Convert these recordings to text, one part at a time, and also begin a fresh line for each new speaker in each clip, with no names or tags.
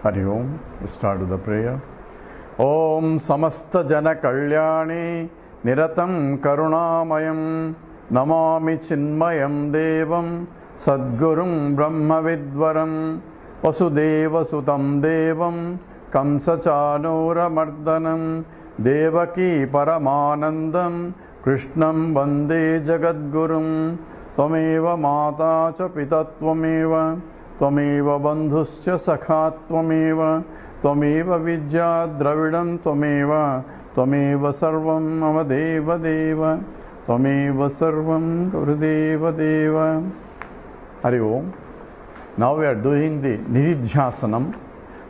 Hari Om. We start with the prayer. Om Samasta Jana Kalyani Niratam Karunamayam Namami Chinmayam Devam Sadgurum Brahma Vidvaram Vasudeva Sutam Devam Kamsa Chanura Mardanam Devaki Paramanandam Krishnam Vande Jagadgurum Tvameva Mata Cha Pita Tvameva Tvameva Bandhuscha Sakha Tvameva Tvameva Vidya Dravidam Tvameva Tvameva Sarvam Mama Deva Deva Tvameva Sarvam Gurudeva Deva. Hari Om. Now we are doing the Nididhyasanam,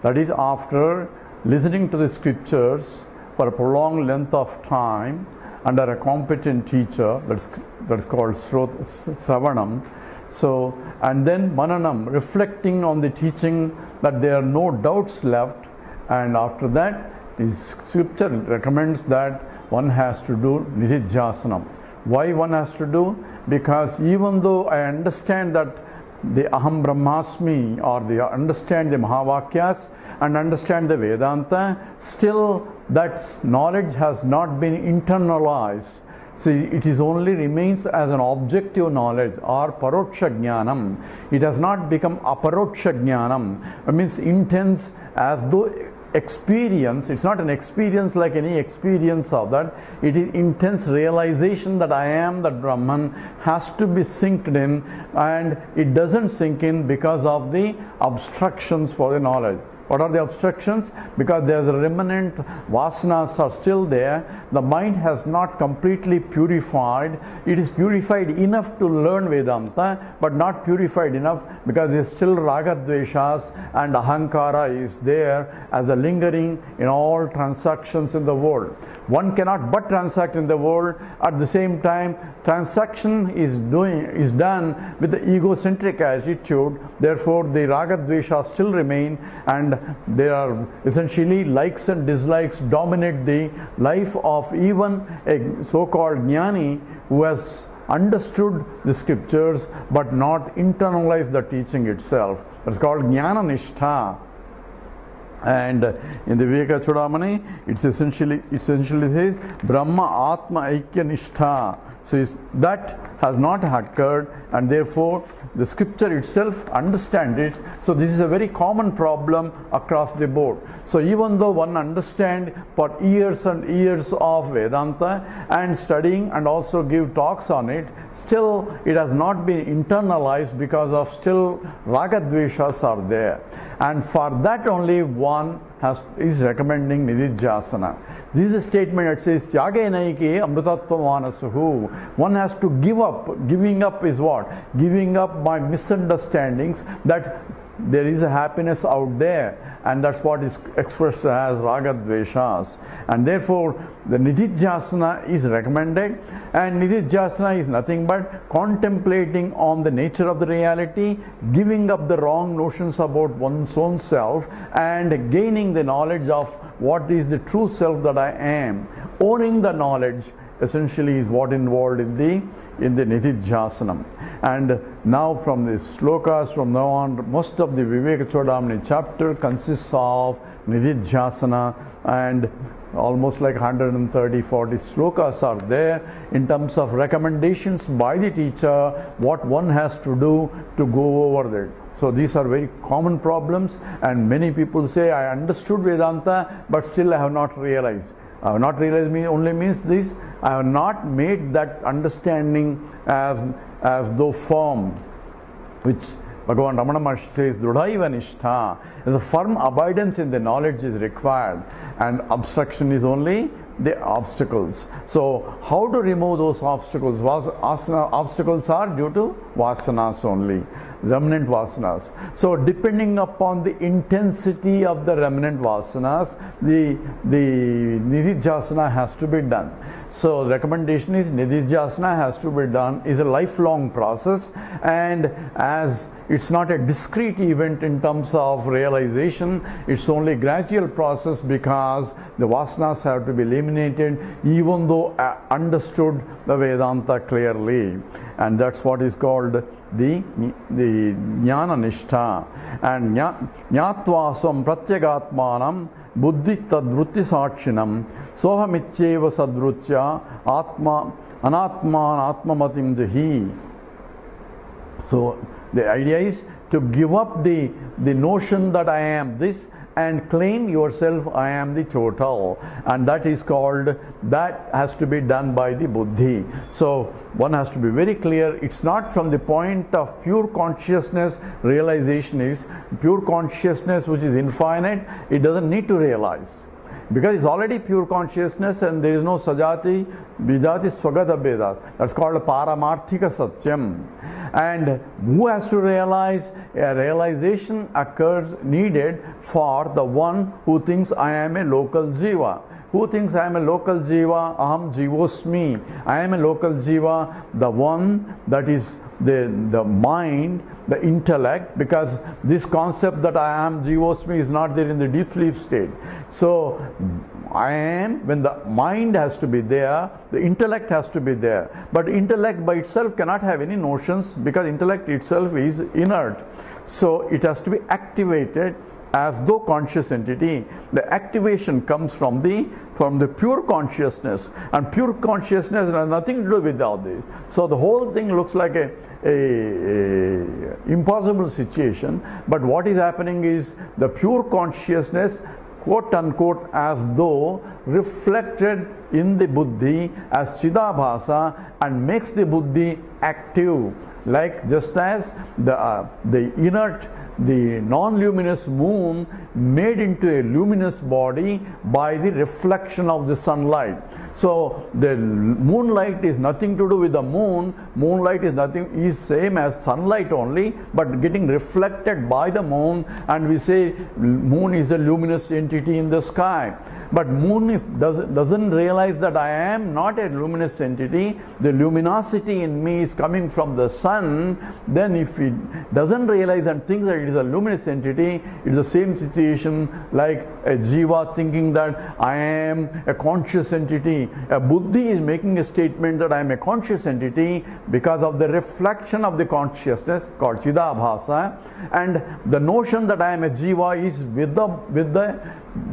that is after listening to the scriptures for a prolonged length of time under a competent teacher, that's called Sravanam. So, and then Mananam, reflecting on the teaching that there are no doubts left, and after that, the scripture recommends that one has to do Nididhyasanam. Why one has to do? Because even though I understand that the Aham Brahmasmi, or the understand the Mahavakyas and understand the Vedanta, still that knowledge has not been internalized. See, it is only remains as an objective knowledge or paroksha jnanam. It has not become aparoksha jnanam. It means intense as though experience. It's not an experience like any experience of that. It is intense realization that I am that Brahman has to be synced in, and it doesn't sink in because of the obstructions for the knowledge. What are the obstructions? Because there's a remnant vasanas are still there. The mind has not completely purified. It is purified enough to learn Vedanta, but not purified enough because there's still ragadveshas and ahankara is there as a lingering in all transactions in the world. One cannot but transact in the world. At the same time, transaction is done with the egocentric attitude. Therefore, the ragadveshas still remain, and there are essentially likes and dislikes dominate the life of even a so-called jnani who has understood the scriptures but not internalized the teaching itself. That's called jnana nishtha. And in the Viveka Chudamani, it essentially says Brahma Atma Aikya Nishtha. So that has not occurred, and therefore the scripture itself understands it. So this is a very common problem across the board. So even though one understands for years and years of Vedanta and studying and also give talks on it, still it has not been internalized because of still ragadveshas are there. And for that only one is recommending Nididhyasana. This is a statement that says, Tyagainaike amrutattvamanasuhu. One has to give up. Giving up is what? Giving up my misunderstandings that there is a happiness out there, and that's what is expressed as ragadveshas. And therefore, the Nididhyasana is recommended, and Nididhyasana is nothing but contemplating on the nature of the reality, giving up the wrong notions about one's own self, and gaining the knowledge of what is the true self that I am. Owning the knowledge essentially is what involved in the Nididhyasanam. And now from the slokas from now on, most of the Viveka Chudamani chapter consists of Nididhyasana, and almost like 130-40 slokas are there in terms of recommendations by the teacher, what one has to do to go over there. So these are very common problems, and many people say, I understood Vedanta, but still I have not realized. I have not realized only means this, I have not made that understanding as though firm, which Bhagavan Ramana Maharshi says, Dhrudhaiva Nishtha. There's a firm abidance in the knowledge is required, and obstruction is only the obstacles. So how to remove those obstacles? Obstacles are due to vasanas only, remnant vasanas. So depending upon the intensity of the remnant vasanas, the Nididhyasana has to be done. So the recommendation is Nididhyasana has to be done, is a lifelong process, and as it's not a discrete event in terms of realization, it's only a gradual process because the vasanas have to be eliminated even though understood the Vedanta clearly. and that's what is called the jnana nishtha. And jnatva svam pratyagatmanam buddhi tadvrutti sakshinam sohamicheva sadvrutya atma anatman atmamatim jahi. So the idea is to give up the notion that I am this and claim yourself I am the total, and that is called, that has to be done by the buddhi. So one has to be very clear, it's not from the point of pure consciousness. Realization is pure consciousness which is infinite, it doesn't need to realize, because it's already pure consciousness and there is no sajati, vidati, swagata beda. That's called a paramarthika satyam. And who has to realize? A realization occurs needed for the one who thinks I am a local jiva. Who thinks I am a local jiva? Aham jivosmi. I am a local jiva, the one that is the mind, the intellect, because this concept that I am jivosmi is not there in the deep sleep state. So I am, when the mind has to be there, the intellect has to be there. But intellect by itself cannot have any notions, because intellect itself is inert. So it has to be activated as though conscious entity. The activation comes from the pure consciousness, and pure consciousness has nothing to do with all this. So the whole thing looks like a impossible situation, but what is happening is the pure consciousness, quote unquote, as though reflected in the buddhi as chidabhasa, and makes the buddhi active, like just as the inert, the non-luminous moon made into a luminous body by the reflection of the sunlight. So the moonlight is nothing to do with the moon. Moonlight is same as sunlight only, but getting reflected by the moon, and we say moon is a luminous entity in the sky. But moon doesn't realize that I am not a luminous entity, the luminosity in me is coming from the sun. Then if it doesn't realize and thinks that it is a luminous entity, it is the same situation like a jiva thinking that I am a conscious entity. A buddhi is making a statement that I am a conscious entity because of the reflection of the consciousness called chidabhasa, and the notion that I am a jiva is with the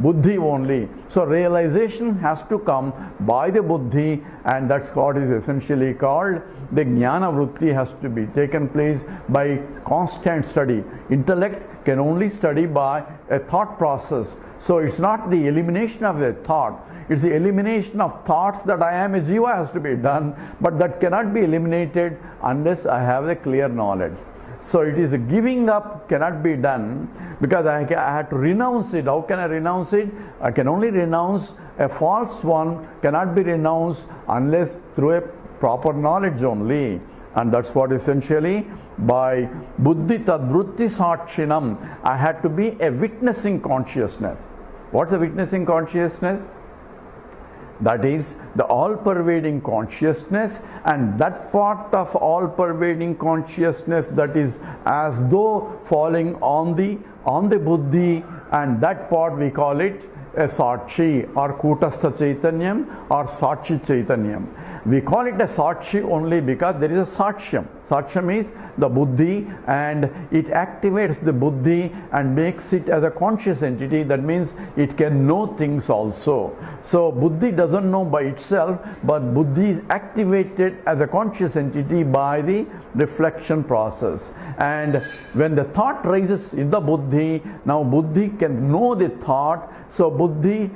buddhi only. So realization has to come by the buddhi, and that's what is essentially called the jnana vritti, has to be taken place by constant study. Intellect can only study by a thought process. So it's not the elimination of a thought, it's the elimination of thoughts that I am a jiva has to be done, but that cannot be eliminated unless I have a clear knowledge. So it is a giving up cannot be done, because I had to renounce it. How can I renounce it? I can only renounce a false one, cannot be renounced unless through a proper knowledge only. And that's what essentially by buddhi tadvrutti sakshinam, I had to be a witnessing consciousness. What's a witnessing consciousness? That is the all-pervading consciousness, and that part of all-pervading consciousness that is as though falling on the buddhi, and that part we call it a Sakshi or Kutastha Chaitanyam or Sakshi Chaitanyam. We call it a Sakshi only because there is a Sakshyam. Sakshyam is the Buddhi, and it activates the Buddhi and makes it as a conscious entity. That means it can know things also. So Buddhi doesn't know by itself, but Buddhi is activated as a conscious entity by the reflection process. And when the thought rises in the Buddhi, now Buddhi can know the thought. So Buddhi,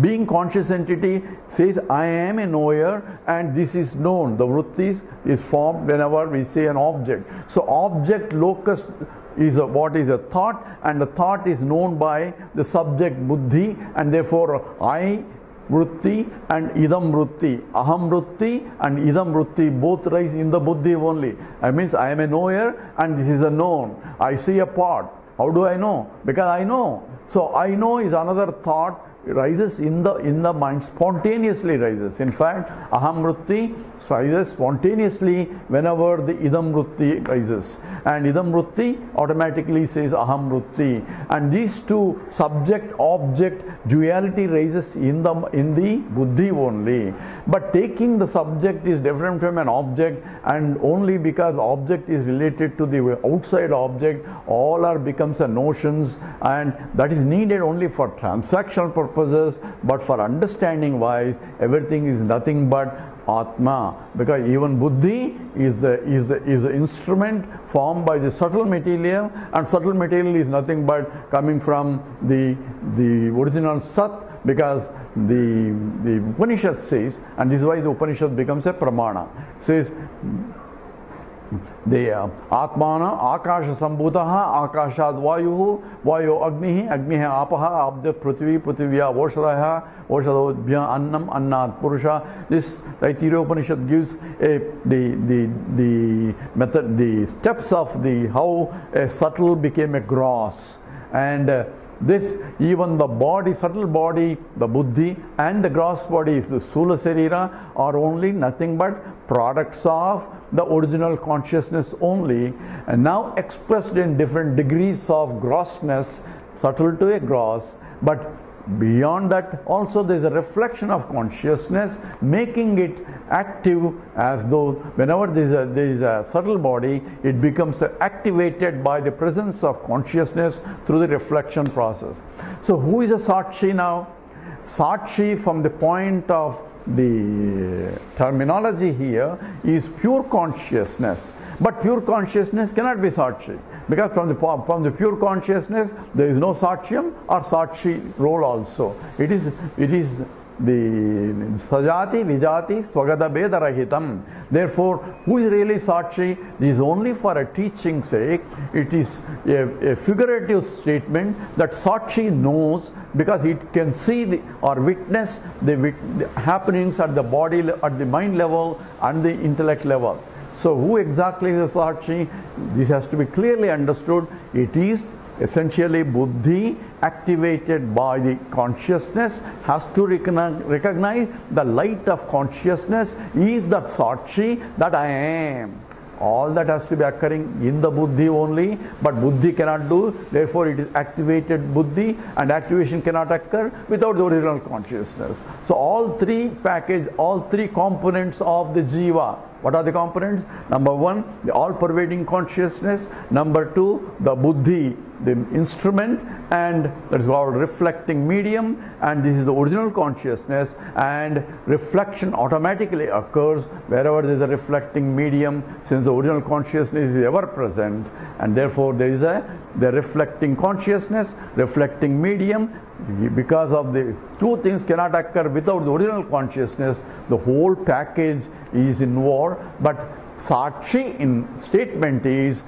being conscious entity, says I am a knower, and this is known. The vrittis is formed whenever we say an object. So object locus is what is a thought, and the thought is known by the subject buddhi, and therefore I vritti and idam vritti, aham vritti and idam vritti both rise in the buddhi only. That means I am a knower and this is a known. I see a pot. How do I know? Because I know. So I know is another thought rises in the mind, spontaneously rises. In fact, aham vritti rises spontaneously whenever the idam vritti rises, and idam vritti automatically says aham vritti, and these two subject object duality rises in the buddhi only. But taking the subject is different from an object, and only because object is related to the outside object, all are becomes a notions, and that is needed only for transactional purposes. But for understanding wise, everything is nothing but Atma, because even buddhi is the instrument formed by the subtle material, and subtle material is nothing but coming from the original Sat, because the Upanishad says, and this is why the Upanishad becomes a pramana, says the Atmana Akasha Sambhutaha Akashad Vayuhu Vayo Agnihi Agnihi Apaha Abdya Prithvi Prithivya Voshadaha Voshadodbhya Annam Annat Purusha. This Taittiriya Upanishad gives the method, the steps of the how a subtle became a gross, and this, even the body, subtle body, the buddhi, and the gross body, the Sula Sarira, are only nothing but products of the original consciousness only, and now expressed in different degrees of grossness, subtle to a gross. But beyond that also there is a reflection of consciousness, making it active, as though whenever there is a subtle body, it becomes activated by the presence of consciousness through the reflection process. So who is a Sakshi now? Sakshi, from the point of the terminology here, is pure consciousness. But pure consciousness cannot be Sakshi, because from the pure consciousness there is no Sakshyam or Sakshi role also. It is the Sajati Vijati Swagada Veda Rahitam. Therefore, who is really Sakshi? This is only for a teaching sake. It is a figurative statement that Sakshi knows, because it can see or witness the happenings at the body, at the mind level and the intellect level. So who exactly is the Sakshi? This has to be clearly understood. It is essentially buddhi activated by the consciousness, has to recognize the light of consciousness is that Sakshi, that I am. All that has to be occurring in the buddhi only, but buddhi cannot do. Therefore, it is activated buddhi, and activation cannot occur without the original consciousness. So all three components of the jiva. What are the components? Number one, the all-pervading consciousness. Number two, the buddhi, the instrument, and that is called reflecting medium, and this is the original consciousness, and reflection automatically occurs wherever there is a reflecting medium, since the original consciousness is ever present, and therefore there is the reflecting consciousness, reflecting medium. Because of the two things cannot occur without the original consciousness, the whole package is involved. But Sakshi in statement is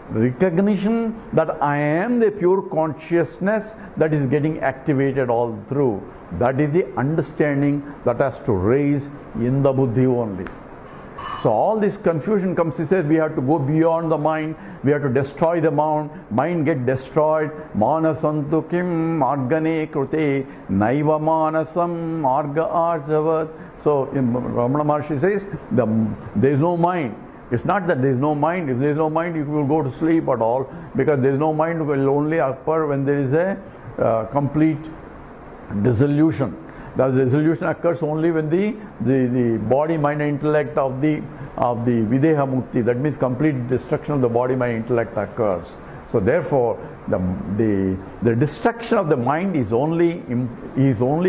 recognition that I am the pure consciousness that is getting activated all through. That is the understanding that has to raise in the buddhi only. So all this confusion comes, he says we have to go beyond the mind, we have to destroy the mind get destroyed. Manasantu kim margane krute naiva manasam marga arjavat. So Ramana Maharshi says there is no mind. It's not that there is no mind. If there is no mind, you will go to sleep at all, because there is no mind will only occur when there is a complete dissolution. The dissolution occurs only when the body, mind, and intellect of the videha mukti, that means complete destruction of the body, mind, intellect occurs. So therefore, the destruction of the mind is only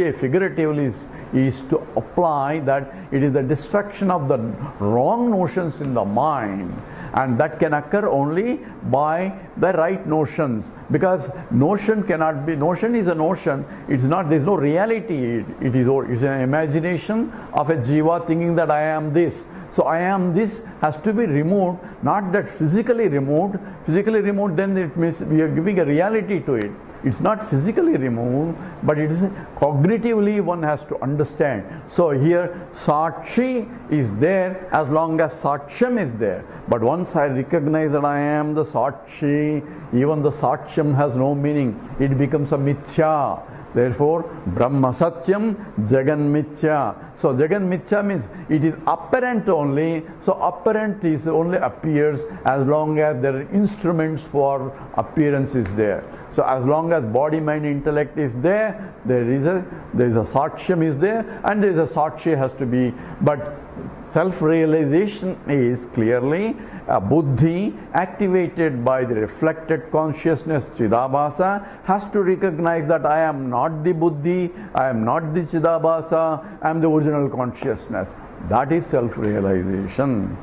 a figuratively is to apply that it is the destruction of the wrong notions in the mind, and that can occur only by the right notions, because notion is a notion. It's not, there is no reality. It's an imagination of a jiva thinking that I am this. So I am this has to be removed, not that physically removed. Physically removed, then it means we are giving a reality to it. It's not physically removed, but it is cognitively one has to understand. So here Sakshi is there as long as Sakshyam is there. But once I recognize that I am the Sakshi, even the Sakshyam has no meaning. It becomes a mithya. Therefore, Brahma Satyam, Jagan Mithya. So Jagan Mithya means it is apparent only. So apparent is only appears as long as there are instruments for appearance is there. So as long as body, mind, intellect is there, there is a Sakshyam is there, and there is a Sakshi has to be. But self-realization is clearly a buddhi activated by the reflected consciousness Chidabhasa has to recognize that I am not the buddhi, I am not the Chidabhasa, I am the original consciousness. That is self-realization.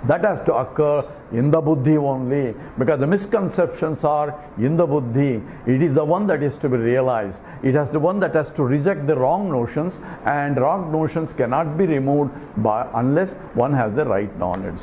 That has to occur in the buddhi only, because the misconceptions are in the buddhi. It is the one that is to be realized. It has the one that has to reject the wrong notions, and wrong notions cannot be removed unless one has the right knowledge.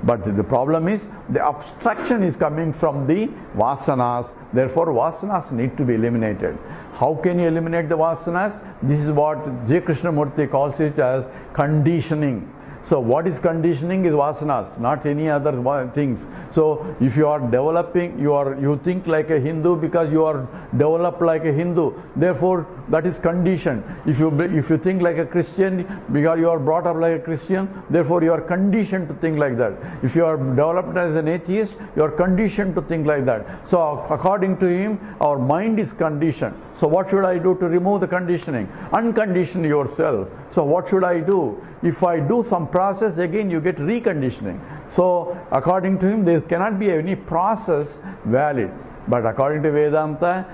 But the problem is the obstruction is coming from the vasanas. Therefore, vasanas need to be eliminated. How can you eliminate the vasanas? This is what J. Krishnamurti calls it as conditioning. So what is conditioning is vasanas, not any other things. So if you are developing, you think like a Hindu because you are developed like a Hindu. Therefore, that is conditioned. If you think like a Christian because you are brought up like a Christian, therefore you are conditioned to think like that. If you are developed as an atheist, you are conditioned to think like that. So according to him, our mind is conditioned. So what should I do to remove the conditioning? Uncondition yourself. So what should I do? If I do some process, again you get reconditioning. So according to him, there cannot be any process valid. But according to Vedanta,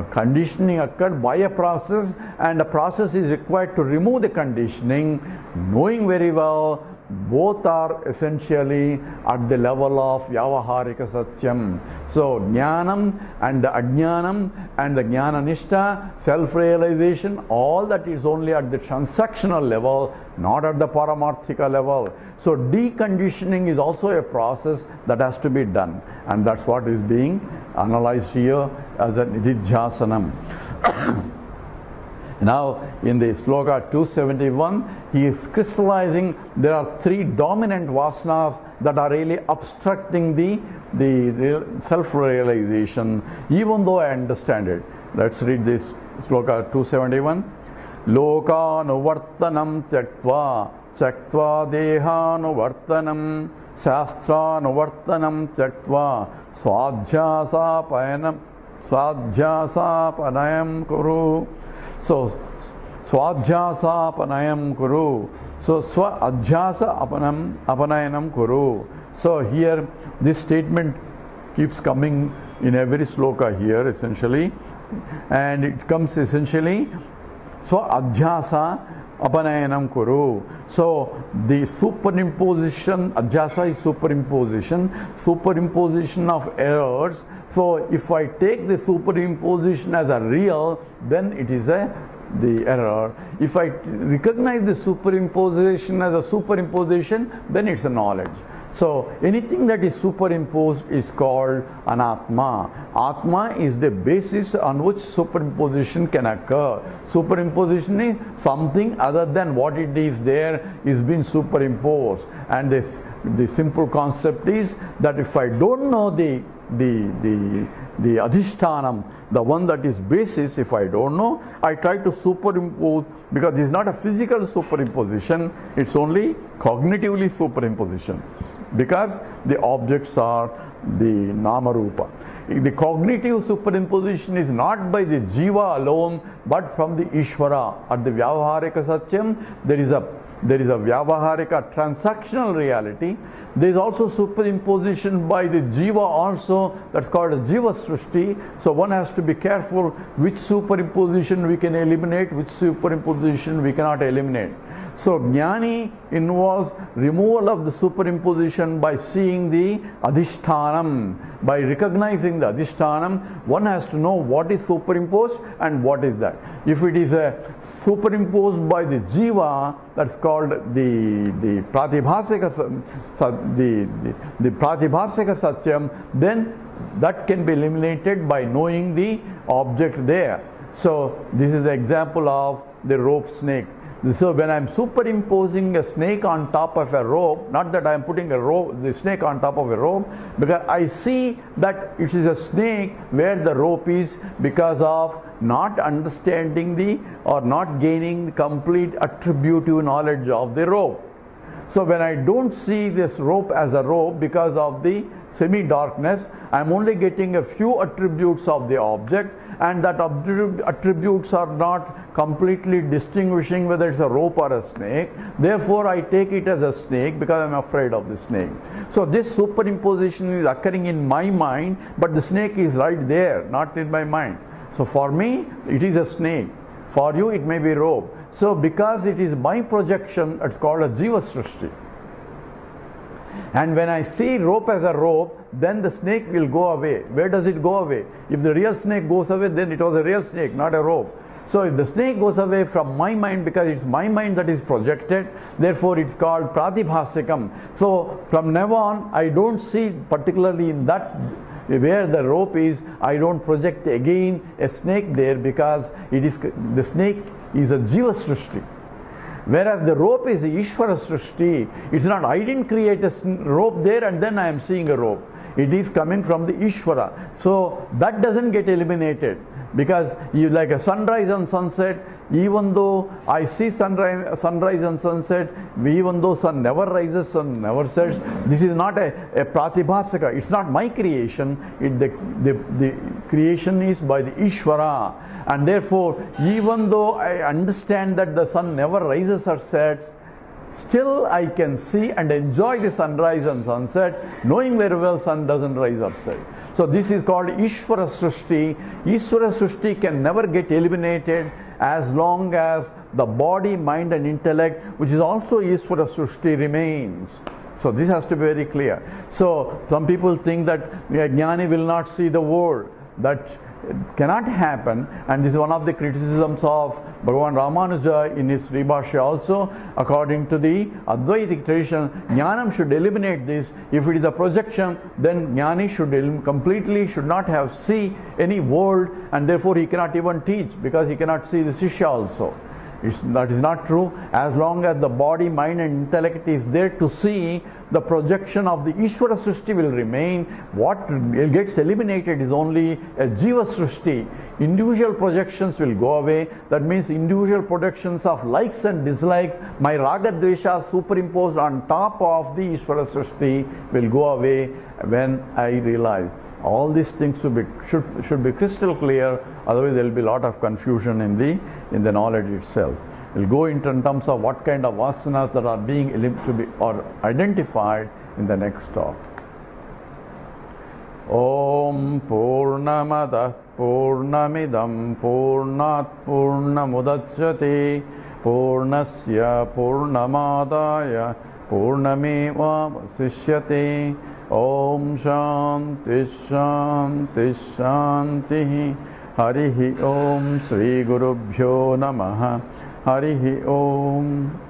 conditioning occurred by a process, and the process is required to remove the conditioning, knowing very well both are essentially at the level of Vyavaharika Satyam. So Jnanam and the Ajnanam and the Jnana Nishtha, self-realization, all that is only at the transactional level, not at the Paramarthika level. So deconditioning is also a process that has to be done, and that's what is being analyzed here as a Nididhyasanam. Now, in the sloka 271, he is crystallizing there are three dominant vasanas that are really obstructing the self-realization, even though I understand it. Let's read this sloka 271. Lokanuvartanam tyaktva tyaktva dehanuvartanam shastranuvartanam tyaktva swadhyasapanayam kuru. So, swadhyasa apanayam kuru. So, swadhyasa apanayanam kuru. So, here this statement keeps coming in every sloka here essentially, and it comes essentially swadhyasa apanayanam kuru. So, the superimposition, adhyasa is superimposition of errors. So, if I take the superimposition as a real, then it is the error. If I recognize the superimposition as a superimposition, then it's a knowledge. So, anything that is superimposed is called anatma. Atma is the basis on which superimposition can occur. Superimposition is something other than what it is there is being superimposed. And the simple concept is that if I don't know the adhishtanam, the one that is basis, if I don't know, I try to superimpose, because this is not a physical superimposition, it's only cognitively superimposition, because the objects are the Namarupa. The cognitive superimposition is not by the Jiva alone, but from the Ishvara. At the Vyavaharika Satyam, there is a Vyavaharika transactional reality. There is also superimposition by the Jiva also, that's called a Jiva Srushti. So one has to be careful which superimposition we can eliminate, which superimposition we cannot eliminate. So Jnani involves removal of the superimposition by seeing the adhishtanam. By recognizing the adhishtanam, one has to know what is superimposed and what is that. If it is superimposed by the jiva, that's called the pratibhasika satyam, then that can be eliminated by knowing the object there. So this is the example of the rope snake. So when I'm superimposing a snake on top of a rope, not that I'm putting the snake on top of a rope, because I see that it is a snake where the rope is, because of not understanding or not gaining complete attributive knowledge of the rope. So when I don't see this rope as a rope because of the semi-darkness, I'm only getting a few attributes of the object, and that attributes are not completely distinguishing whether it's a rope or a snake. Therefore, I take it as a snake because I'm afraid of the snake. So this superimposition is occurring in my mind, but the snake is right there, not in my mind. So for me, it is a snake. For you, it may be rope. So because it is my projection, it's called a Jiva Srishti. And when I see rope as a rope, then the snake will go away. Where does it go away? If the real snake goes away, then it was a real snake, not a rope. So if the snake goes away from my mind, because it's my mind that is projected, therefore it's called pratibhasikam. So from now on, I don't see, particularly in that where the rope is, I don't project again a snake there, because the snake is a Jiva Srishti. Whereas the rope is a Ishvara Srishti. It's not, I didn't create a rope there and then I am seeing a rope. It is coming from the Ishvara. So that doesn't get eliminated, because you, like a sunrise and sunset, even though I see sunrise and sunset, even though sun never rises, sun never sets, this is not a pratibhasika. It's not my creation. The creation is by the Ishvara. And therefore, even though I understand that the sun never rises or sets, still I can see and enjoy the sunrise and sunset, knowing very well sun doesn't rise or set. So this is called Ishvara Srishti. Ishvara Srishti can never get eliminated as long as the body, mind and intellect, which is also Ishvara Srishti, remains. So this has to be very clear. So some people think that Jnani will not see the world. That cannot happen, and this is one of the criticisms of Bhagavan Ramanuja in his Sribhashya also. According to the Advaitic tradition, Jnanam should eliminate this. If it is a projection, then Jnani should not have see any world, and therefore he cannot even teach, because he cannot see the Shishya also. That is not true. As long as the body, mind and intellect is there to see, the projection of the Ishvara Srishti will remain. What gets eliminated is only a Jiva Srishti. Individual projections will go away. That means individual projections of likes and dislikes, my Raga Dvesha superimposed on top of the Ishvara Srishti, will go away when I realize. All these things should be crystal clear, otherwise there will be a lot of confusion in the knowledge itself. We'll go into in terms of what kind of vasanas that are being identified in the next talk. Om Purnamada Purnamidam Purnat Purnamudachyate Purnasya Purnamadaya Purnameva Vasishyate. Om Shanti Shanti Shanti. Harihi Om Sri Gurubhyo Namaha. Harihi Om.